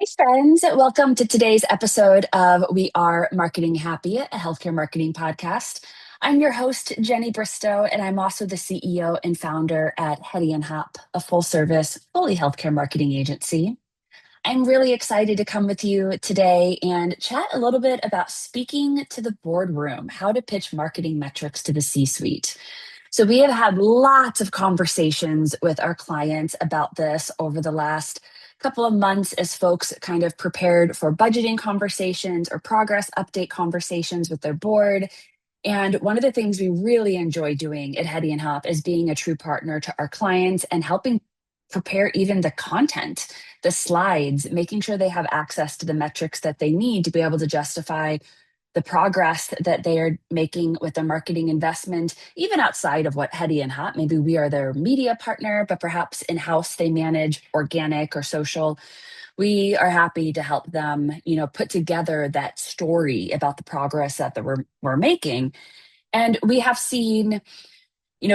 Hey friends, welcome to today's episode of We Are Marketing Happy, a healthcare marketing podcast. I'm your host, Jenny Bristow, and I'm also the CEO and founder at Hedy and Hopp, a full service, fully healthcare marketing agency. I'm really excited to come with you today and chat a little bit about speaking to the boardroom, how to pitch marketing metrics to the C suite. So, we have had lots of conversations with our clients about this over the last couple of months as folks kind of prepared for budgeting conversations or progress update conversations with their board. And one of the things we really enjoy doing at Hedy and Hop is being a true partner to our clients and helping prepare even the content, the slides, making sure they have access to the metrics that they need to be able to justify the progress that they are making with their marketing investment, even outside of what Hedy and Hop, maybe we are their media partner, but perhaps in-house they manage organic or social. We are happy to help them, put together that story about the progress that we're making. And we have seen,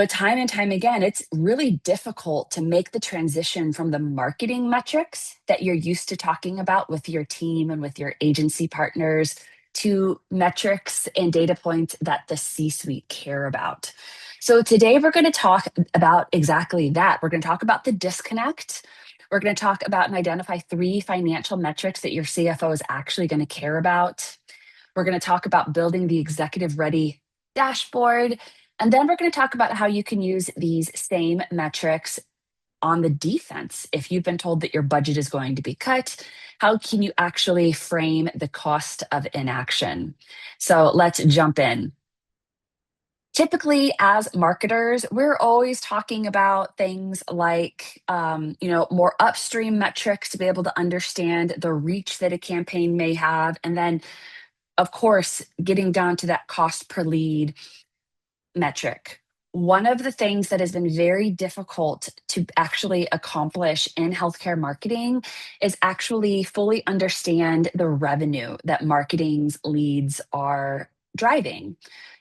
time and time again, it's really difficult to make the transition from the marketing metrics that you're used to talking about with your team and with your agency partners to metrics and data points that the C suite care about. So today we're going to talk about exactly that. We're going to talk about the disconnect. We're going to talk about and identify 3 financial metrics that your CFO is actually going to care about. We're going to talk about building the executive ready dashboard. And then we're going to talk about how you can use these same metrics on the defense. If you've been told that your budget is going to be cut, how can you actually frame the cost of inaction? So let's jump in. Typically, as marketers, we're always talking about things like, more upstream metrics to be able to understand the reach that a campaign may have. And then, of course, getting down to that cost per lead metric. One of the things that has been very difficult to actually accomplish in healthcare marketing is actually fully understand the revenue that marketing's leads are driving.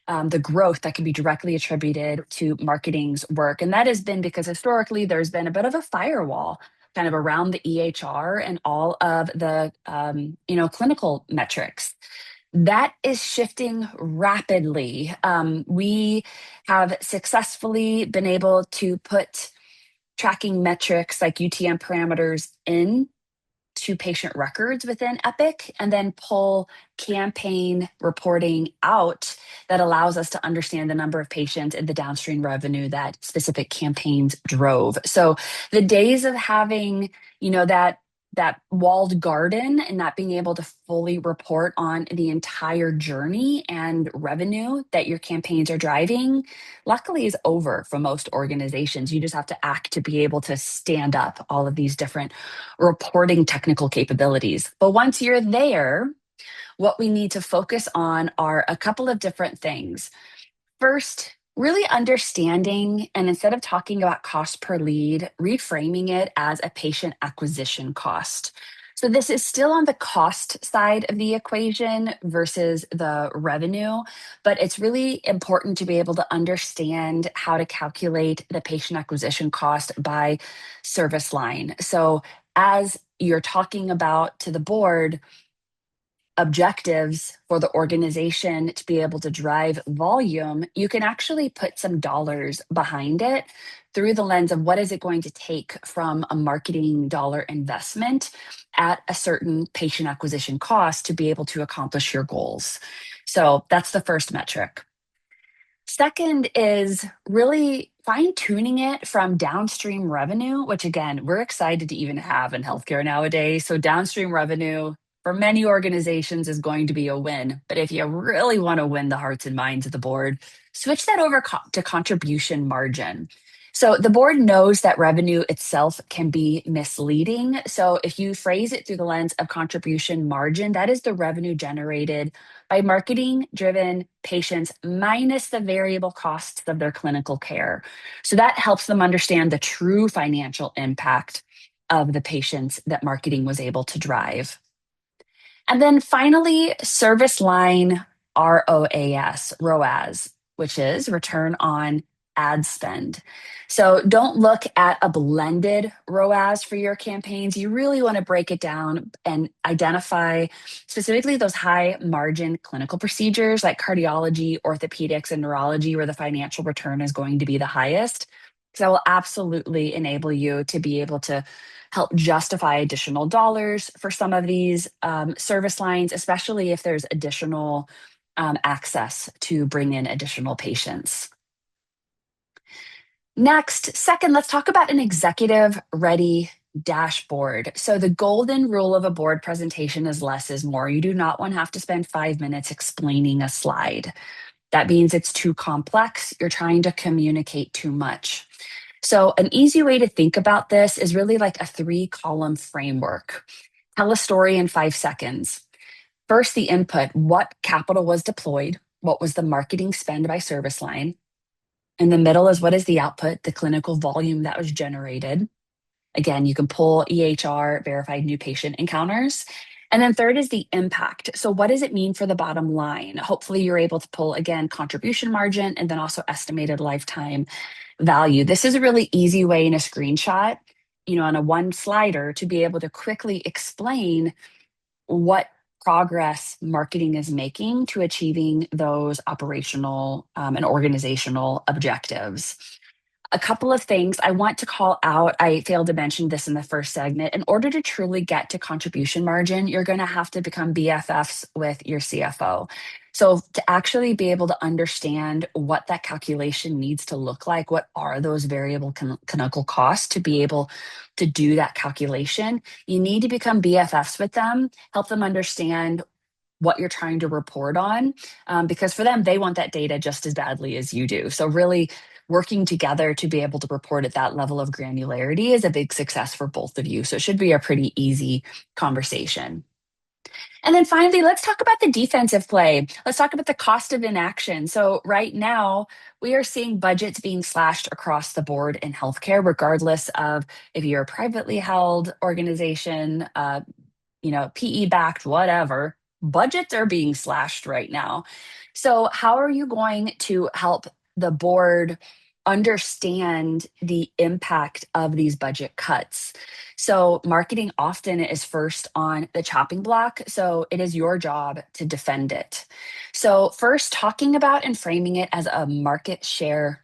The growth that can be directly attributed to marketing's work. And that has been because historically there's been a bit of a firewall kind of around the EHR and all of the clinical metrics. That is shifting rapidly. We have successfully been able to put tracking metrics like UTM parameters in to patient records within Epic and then pull campaign reporting out that allows us to understand the number of patients and the downstream revenue that specific campaigns drove. So the days of having, that walled garden and not being able to fully report on the entire journey and revenue that your campaigns are driving, luckily is over for most organizations. You just have to act to be able to stand up all of these different reporting technical capabilities. But once you're there, what we need to focus on are a couple of different things. First, really understanding, and instead of talking about cost per lead, reframing it as a patient acquisition cost. So this is still on the cost side of the equation versus the revenue, but it's really important to be able to understand how to calculate the patient acquisition cost by service line. So as you're talking about to the board, objectives for the organization to be able to drive volume, you can actually put some dollars behind it through the lens of what is it going to take from a marketing dollar investment at a certain patient acquisition cost to be able to accomplish your goals. So that's the first metric. Second is really fine tuning it from downstream revenue, which again, we're excited to even have in healthcare nowadays. So, downstream revenue for many organizations is going to be a win. But if you really want to win the hearts and minds of the board, switch that over to contribution margin. So, the board knows that revenue itself can be misleading. So, if you phrase it through the lens of contribution margin, that is the revenue generated by marketing driven patients minus the variable costs of their clinical care. So that helps them understand the true financial impact of the patients that marketing was able to drive. And then finally, service line ROAS, which is return on ad spend. So don't look at a blended ROAS for your campaigns. You really want to break it down and identify specifically those high margin clinical procedures like cardiology, orthopedics, and neurology, where the financial return is going to be the highest. So that will absolutely enable you to be able to help justify additional dollars for some of these service lines, especially if there's additional access to bring in additional patients. Next, second, let's talk about an executive ready dashboard. So the golden rule of a board presentation is less is more. You do not want to have to spend 5 minutes explaining a slide. That means it's too complex. You're trying to communicate too much. So an easy way to think about this is really like a 3-column framework. Tell a story in 5 seconds. First, the input: what capital was deployed? What was the marketing spend by service line? In the middle is what is the output, the clinical volume that was generated. Again, you can pull EHR, verified new patient encounters. And then third is the impact. So what does it mean for the bottom line? Hopefully you're able to pull, again, contribution margin and then also estimated lifetime value. This is a really easy way in a screenshot, on a one slider, to be able to quickly explain what progress marketing is making to achieving those operational and organizational objectives. A couple of things I want to call out. I failed to mention this in the first segment. In order to truly get to contribution margin, you're going to have to become BFFs with your CFO. So to actually be able to understand what that calculation needs to look like, what are those variable clinical costs to be able to do that calculation, you need to become BFFs with them, help them understand what you're trying to report on, because for them, they want that data just as badly as you do. So really working together to be able to report at that level of granularity is a big success for both of you. So it should be a pretty easy conversation. And then finally, let's talk about the defensive play. Let's talk about the cost of inaction. So right now, we are seeing budgets being slashed across the board in healthcare, regardless of if you're a privately held organization, PE backed, whatever. Budgets are being slashed right now. So, how are you going to help the board understand the impact of these budget cuts? So, marketing often is first on the chopping block. So, it is your job to defend it. So, first, talking about and framing it as a market share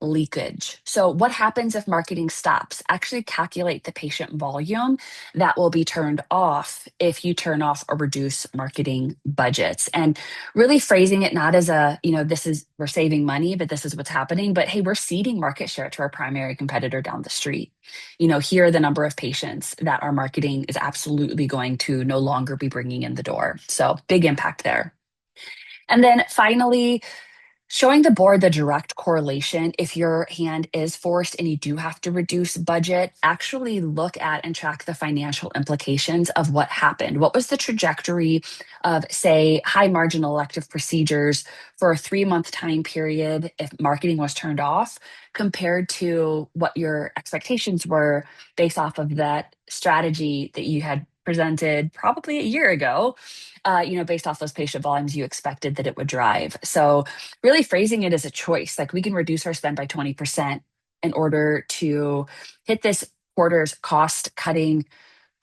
leakage. So, what happens if marketing stops? Actually, calculate the patient volume that will be turned off if you turn off or reduce marketing budgets. And really phrasing it not as this is, we're saving money, but this is what's happening, but hey, we're ceding market share to our primary competitor down the street. Here are the number of patients that our marketing is absolutely going to no longer be bringing in the door. So big impact there. And then finally, showing the board the direct correlation. If your hand is forced and you do have to reduce budget, actually look at and track the financial implications of what happened. What was the trajectory of, say, high margin elective procedures for a 3-month time period if marketing was turned off, compared to what your expectations were based off of that strategy that you had presented probably a year ago, based off those patient volumes you expected that it would drive. So really phrasing it as a choice, like we can reduce our spend by 20% in order to hit this quarter's cost cutting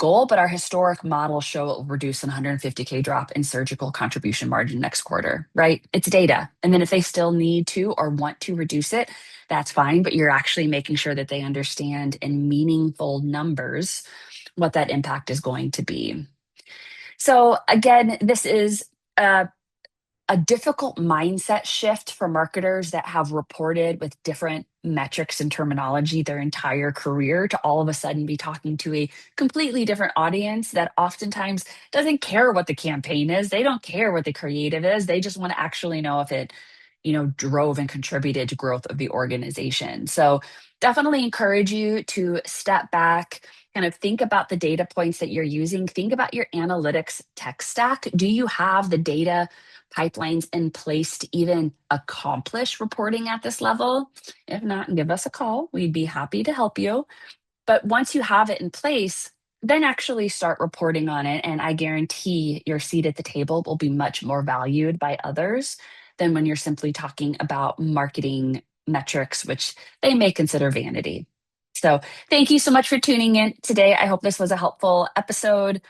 goal, but our historic models show it will reduce an 150K drop in surgical contribution margin next quarter, right? It's data. And then if they still need to or want to reduce it, that's fine, but you're actually making sure that they understand in meaningful numbers what that impact is going to be. So again, this is a difficult mindset shift for marketers that have reported with different metrics and terminology their entire career, to all of a sudden be talking to a completely different audience that oftentimes doesn't care what the campaign is. They don't care what the creative is. They just want to actually know if it, drove and contributed to growth of the organization. So definitely encourage you to step back, kind of think about the data points that you're using. Think about your analytics tech stack. Do you have the data pipelines in place to even accomplish reporting at this level? If not, give us a call. We'd be happy to help you. But once you have it in place, then actually start reporting on it. And I guarantee your seat at the table will be much more valued by others than when you're simply talking about marketing metrics, which they may consider vanity. So thank you so much for tuning in today. I hope this was a helpful episode.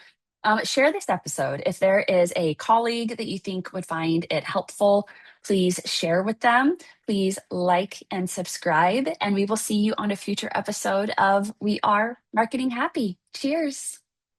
Share this episode. If there is a colleague that you think would find it helpful, please share with them. Please like and subscribe, and we will see you on a future episode of We Are Marketing Happy. Cheers.